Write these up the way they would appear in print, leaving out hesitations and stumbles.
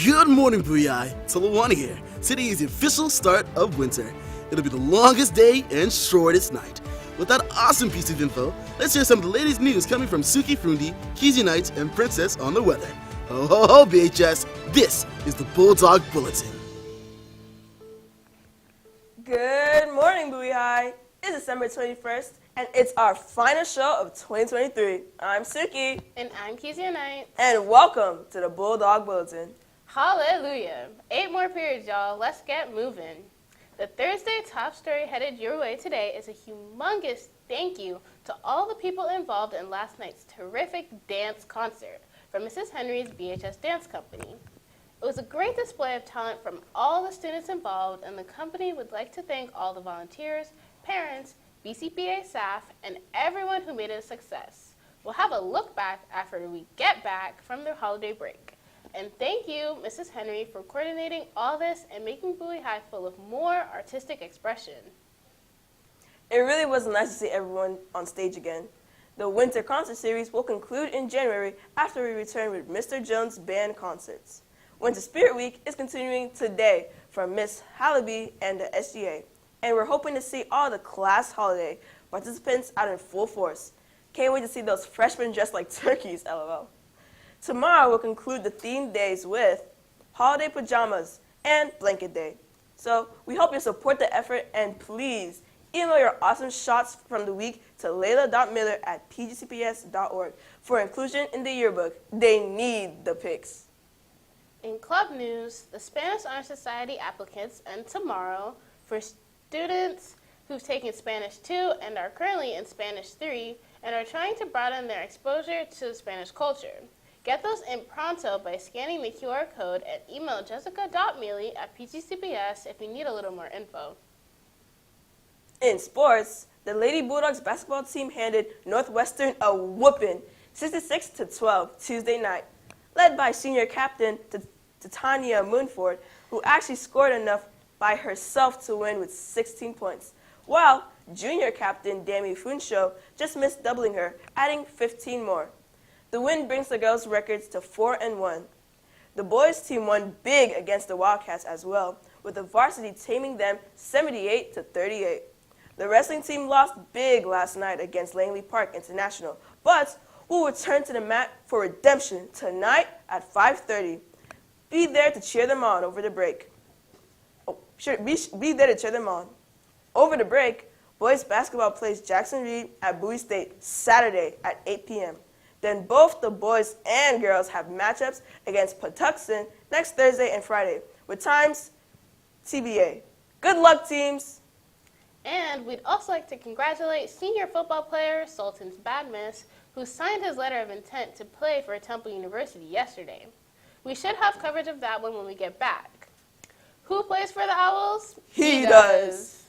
Good morning, Booyah. Tulawan here. Today is the official start of winter. It'll be the longest day and shortest night. With that awesome piece of info, let's hear some of the latest news coming from Suki, Fru-ndi, Kezia and Princess on the weather. Ho ho ho, BHS. This is the Bulldog Bulletin. Good morning, Booyah. It's December 21st, and it's our final show of 2023. I'm Suki. And I'm Kezia Knight. And welcome to the Bulldog Bulletin. Hallelujah. 8 more periods, y'all. Let's get moving. The Thursday top story headed your way today is a humongous thank you to all the people involved in last night's terrific dance concert from Mrs. Henry's BHS Dance Company. It was a great display of talent from all the students involved, and the company would like to thank all the volunteers, parents, BCPA staff, and everyone who made it a success. We'll have a look back after we get back from the holiday break. And thank you, Mrs. Henry, for coordinating all this and making Bowie High full of more artistic expression. It really was nice to see everyone on stage again. The winter concert series will conclude in January after we return with Mr. Jones' band concerts. Winter Spirit Week is continuing today from Miss Hallaby and the SGA. And we're hoping to see all the class holiday participants out in full force. Can't wait to see those freshmen dressed like turkeys, LOL. Tomorrow we'll conclude the themed days with holiday pajamas and blanket day. So we hope you support the effort, and please email your awesome shots from the week to layla.miller@pgcps.org for inclusion in the yearbook. They need the pics. In club news, the Spanish Honor Society applicants end tomorrow for students who've taken Spanish 2 and are currently in Spanish 3 and are trying to broaden their exposure to the Spanish culture. Get those in pronto by scanning the QR code and email jessica.mealy@pgcps if you need a little more info. In sports, the Lady Bulldogs basketball team handed Northwestern a whooping, 66-12, Tuesday night, led by senior captain Titania Moonford, who actually scored enough by herself to win with 16 points, while junior captain Dami Funsho just missed doubling her, adding 15 more. The win brings the girls' records to 4-1. The boys' team won big against the Wildcats as well, with the varsity taming them 78-38. The wrestling team lost big last night against Langley Park International, but will return to the mat for redemption tonight at 5:30. Be there to cheer them on over the break. Be there to cheer them on. Over the break, boys basketball plays Jackson Reed at Bowie State Saturday at 8 p.m. Then both the boys and girls have matchups against Patuxent next Thursday and Friday, with times TBA. Good luck, teams! And we'd also like to congratulate senior football player Sultan's Badmus, who signed his letter of intent to play for Temple University yesterday. We should have coverage of that one when we get back. Who plays for the Owls? He does.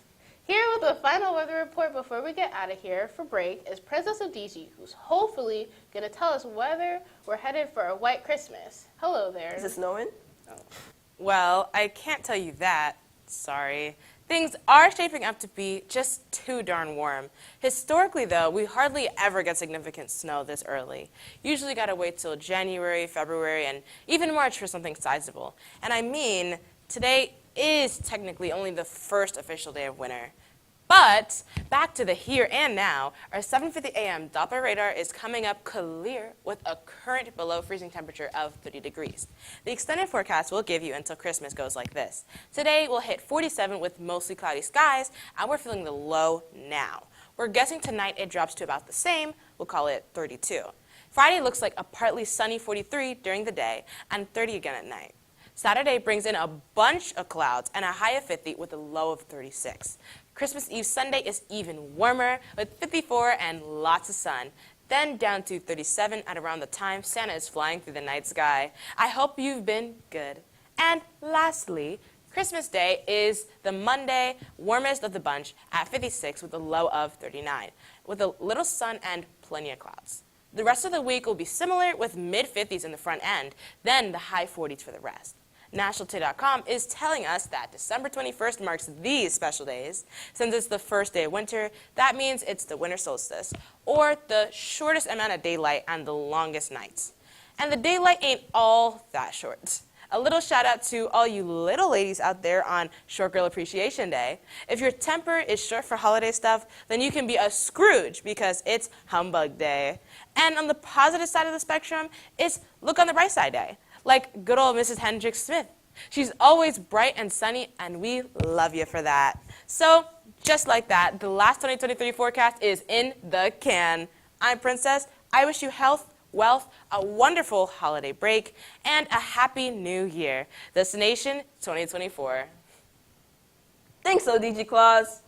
Here with the final weather report before we get out of here for break is Princess Odigie, who's hopefully going to tell us whether we're headed for a white Christmas. Hello there. Is it snowing? Oh. Well, I can't tell you that. Sorry. Things are shaping up to be just too darn warm. Historically, though, we hardly ever get significant snow this early. Usually got to wait till January, February, and even March for something sizable. And I mean, today is technically only the first official day of winter. But back to the here and now, our 7:50 a.m. Doppler radar is coming up clear with a current below freezing temperature of 30 degrees. The extended forecast will give you until Christmas goes like this. Today we'll hit 47 with mostly cloudy skies, and we're feeling the low now. We're guessing tonight it drops to about the same. We'll call it 32. Friday looks like a partly sunny 43 during the day and 30 again at night. Saturday brings in a bunch of clouds and a high of 50 with a low of 36. Christmas Eve Sunday is even warmer with 54 and lots of sun. Then down to 37 at around the time Santa is flying through the night sky. I hope you've been good. And lastly, Christmas Day is the Monday, warmest of the bunch at 56 with a low of 39, with a little sun and plenty of clouds. The rest of the week will be similar with mid-50s in the front end, then the high 40s for the rest. NationalToday.com is telling us that December 21st marks these special days. Since it's the first day of winter, that means it's the winter solstice, or the shortest amount of daylight and the longest nights. And the daylight ain't all that short. A little shout out to all you little ladies out there on Short Girl Appreciation Day. If your temper is short for holiday stuff, then you can be a Scrooge because it's Humbug Day. And on the positive side of the spectrum, it's Look on the Bright Side Day, like good old Mrs. Hendricks Smith. She's always bright and sunny, and we love you for that. So, just like that, the last 2023 forecast is in the can. I'm Princess. I wish you health, wealth, a wonderful holiday break, and a happy new year. Destination 2024. Thanks, Odigie Claus.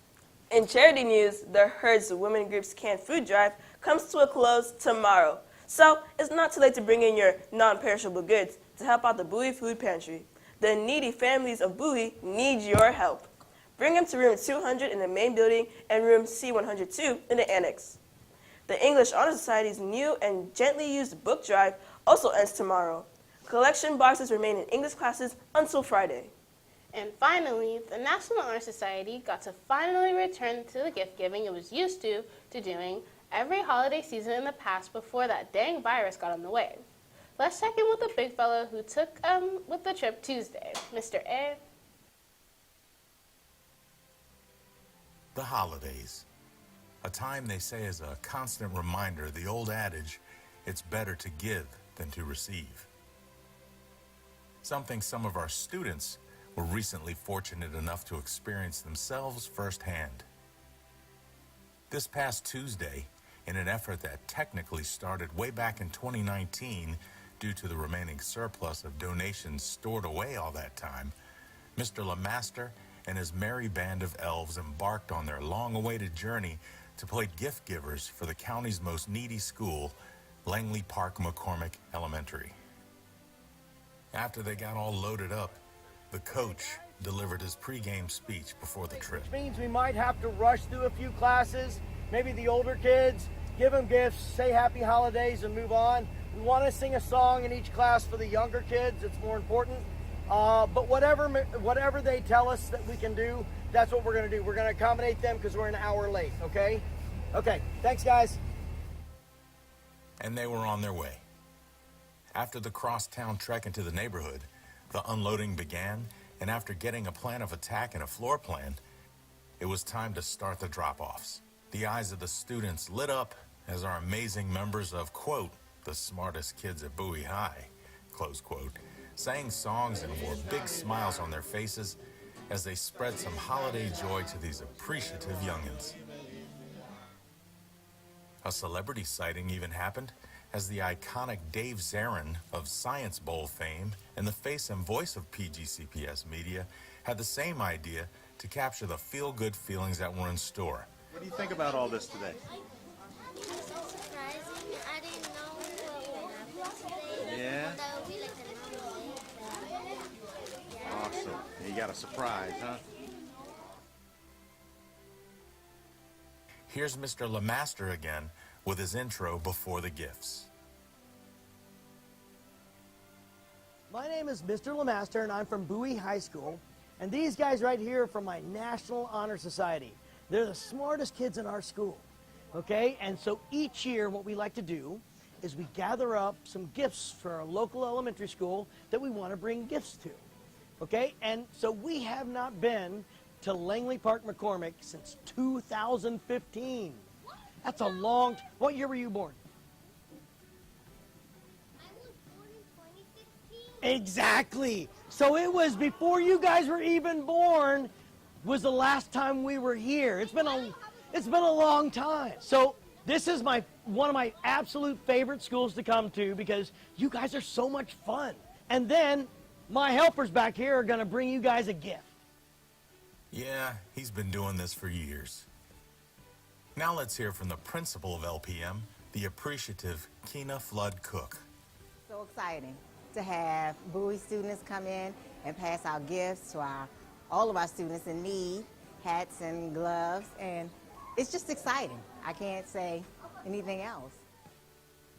In charity news, the Herd's Women Group's canned food drive comes to a close tomorrow. So, it's not too late to bring in your non-perishable goods to help out the Bowie Food Pantry. The needy families of Bowie need your help. Bring them to room 200 in the main building and room C102 in the annex. The English Honor Society's new and gently used book drive also ends tomorrow. Collection boxes remain in English classes until Friday. And finally, the National Honor Society got to finally return to the gift giving it was used to doing every holiday season in the past before that dang virus got in the way. Let's check in with the big fellow who took with the trip Tuesday, Mr. A. The holidays. A time they say is a constant reminder of the old adage, it's better to give than to receive. Something some of our students were recently fortunate enough to experience themselves firsthand. This past Tuesday, in an effort that technically started way back in 2019 due to the remaining surplus of donations stored away all that time, Mr. LeMaster and his merry band of elves embarked on their long-awaited journey to play gift givers for the county's most needy school, Langley Park McCormick Elementary. After they got all loaded up, the coach delivered his pregame speech before the trip. Which means we might have to rush through a few classes, maybe the older kids, give them gifts, say happy holidays, and move on. We want to sing a song in each class for the younger kids. It's more important. But whatever they tell us that we can do, that's what we're going to do. We're going to accommodate them because we're an hour late, okay? Okay, thanks, guys. And they were on their way. After the crosstown trek into the neighborhood, the unloading began, and after getting a plan of attack and a floor plan, it was time to start the drop-offs. The eyes of the students lit up as our amazing members of, quote, the smartest kids at Bowie High, close quote, sang songs and wore big smiles on their faces as they spread some holiday joy to these appreciative youngins. A celebrity sighting even happened as the iconic Dave Zarin of Science Bowl fame and the face and voice of PGCPS Media had the same idea to capture the feel-good feelings that were in store. What do you think about all this today? It's so surprising. I didn't know what would happen today. Yeah? That would be like a normal day. Awesome. You got a surprise, huh? Here's Mr. LeMaster again with his intro before the gifts. My name is Mr. LeMaster, and I'm from Bowie High School. And these guys right here are from my National Honor Society. They're the smartest kids in our school, okay? And so each year what we like to do is we gather up some gifts for our local elementary school that we want to bring gifts to, okay? And so we have not been to Langley Park McCormick since 2015. That's a long What year were you born? I was born in 2016. Exactly. So it was before you guys were even born was the last time we were here. It's been a long time. So this is one of my absolute favorite schools to come to because you guys are so much fun. And then my helpers back here are going to bring you guys a gift. Yeah, he's been doing this for years. Now let's hear from the principal of LPM, the appreciative Keena Flood Cook. So exciting to have Bowie students come in and pass out gifts to all of our students in need, hats and gloves, and it's just exciting. I can't say anything else.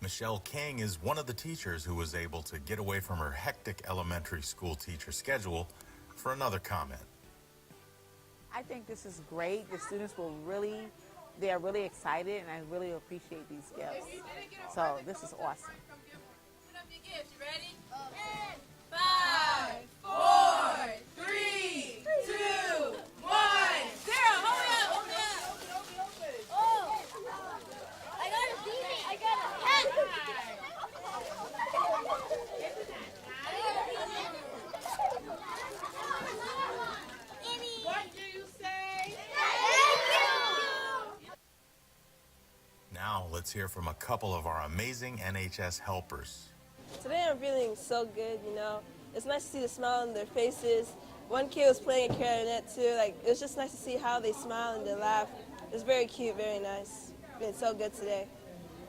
Michelle King is one of the teachers who was able to get away from her hectic elementary school teacher schedule for another comment. I think this is great. The students they are really excited, and I really appreciate these gifts. So this is awesome. Put up your gifts. You ready? 5, Now, let's hear from a couple of our amazing NHS helpers. Today I'm feeling so good, you know. It's nice to see the smile on their faces. One kid was playing a clarinet too. Like, it was just nice to see how they smile and they laugh. It's very cute, very nice. It's so good today.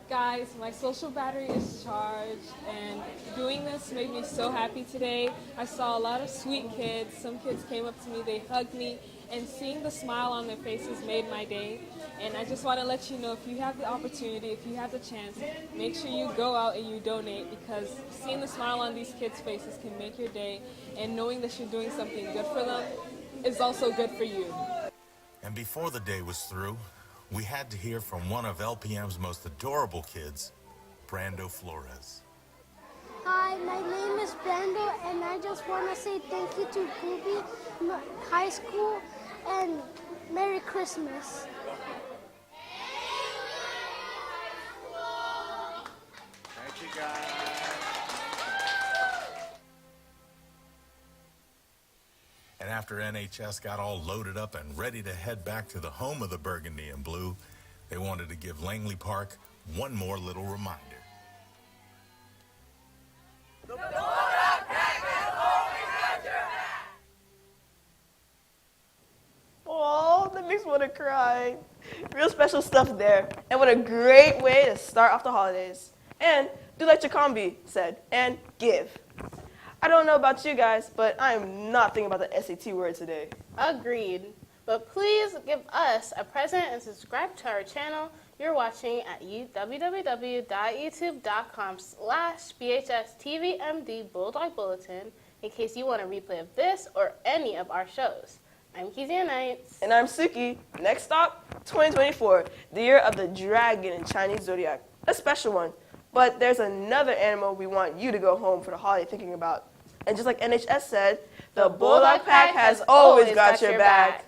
Guys, my social battery is charged, and doing this made me so happy today. I saw a lot of sweet kids. Some kids came up to me, they hugged me, and seeing the smile on their faces made my day. And I just want to let you know, if you have the opportunity, if you have the chance, make sure you go out and you donate, because seeing the smile on these kids' faces can make your day, and knowing that you're doing something good for them is also good for you. And before the day was through, we had to hear from one of LPM's most adorable kids, Brando Flores. Hi, my name is Brando, and I just want to say thank you to Booby High School and Merry Christmas. Thank you, guys. And after NHS got all loaded up and ready to head back to the home of the Burgundy and Blue, they wanted to give Langley Park one more little reminder. Oh, that makes me want to cry. Real special stuff there. And what a great way to start off the holidays. And do like Chacombi said, and give. I don't know about you guys, but I am not thinking about the SAT word today. Agreed. But please give us a present and subscribe to our channel. You're watching at www.youtube.com/BHSTVMD Bulldog Bulletin in case you want a replay of this or any of our shows. I'm Kezia Knights. And I'm Suki. Next stop, 2024, the year of the dragon in Chinese zodiac. A special one. But there's another animal we want you to go home for the holiday thinking about. And just like NHS said, the Bulldog Pack has always got your back.